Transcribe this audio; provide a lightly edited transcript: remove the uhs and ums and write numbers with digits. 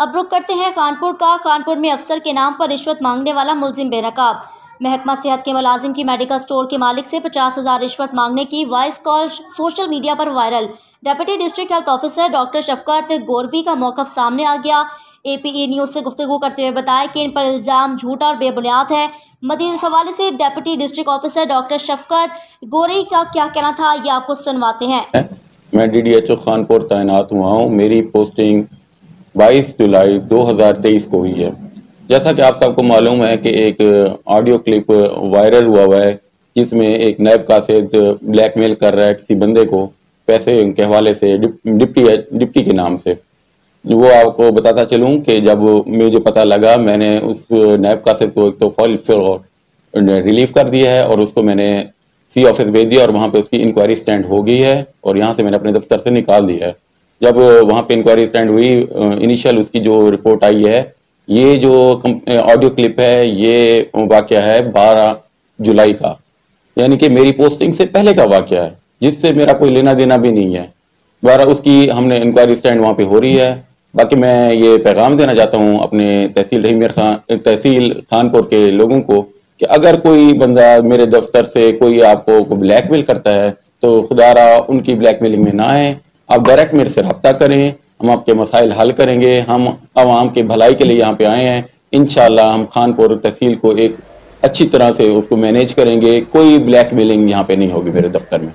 अब रुक करते हैं कानपुर का। कानपुर में अफसर के नाम पर रिश्वत मांगने वाला मुलजिम बेनकाब। महकमा सेहत के मुलाजिम की मेडिकल स्टोर के मालिक से 50,000 रिश्वत मांगने की वॉइस कॉल सोशल मीडिया पर viral. Deputy district health officer doctor Shafqat Gorvi का मौक़िफ़ सामने आ गया। APE न्यूज़ से गुफ्तगू करते हुए बताया कि इन पर इल्ज़ाम झूठा और बेबुनियाद है। मज़ीद इस हवाले से deputy district officer doctor Shafqat Gorvi का क्या कहना था, ये आपको सुनवाते हैं। मैं DDHO खानपुर तैनात हुआ हूँ। मेरी पोस्टिंग 22 जुलाई 2023 को हुई है। जैसा कि आप सबको मालूम है कि एक ऑडियो क्लिप वायरल हुआ है जिसमें एक नायब कासिद ब्लैकमेल कर रहा है किसी बंदे को पैसे के हवाले से डिप्टी के नाम से। वो आपको बताता चलूं कि जब मुझे पता लगा, मैंने उस नायब कासिद को एक तो फॉल रिलीव कर दिया है और उसको मैंने C ऑफिस भेज दिया और वहाँ पे उसकी इंक्वायरी स्टैंड हो गई है और यहाँ से मैंने अपने दफ्तर से निकाल दिया है। जब वहाँ पे इंक्वायरी स्टैंड हुई, इनिशियल उसकी जो रिपोर्ट आई है, ये जो ऑडियो क्लिप है ये वाक़या है 12 जुलाई का, यानी कि मेरी पोस्टिंग से पहले का वाक़या है, जिससे मेरा कोई लेना देना भी नहीं है। दोबारा उसकी हमने इंक्वायरी स्टैंड वहाँ पे हो रही है। बाकी मैं ये पैगाम देना चाहता हूँ अपने तहसील खानपुर के लोगों को कि अगर कोई बंदा मेरे दफ्तर से कोई आपको ब्लैकमेल करता है तो खुदारा उनकी ब्लैकमेलिंग में ना आए। आप डायरेक्ट मेरे से रब्ता करें, हम आपके मसाइल हल करेंगे। हम आवाम के भलाई के लिए यहाँ पे आए हैं। इंशाल्लाह हम खानपुर तहसील को एक अच्छी तरह से उसको मैनेज करेंगे। कोई ब्लैकमेलिंग यहाँ पे नहीं होगी मेरे दफ्तर में।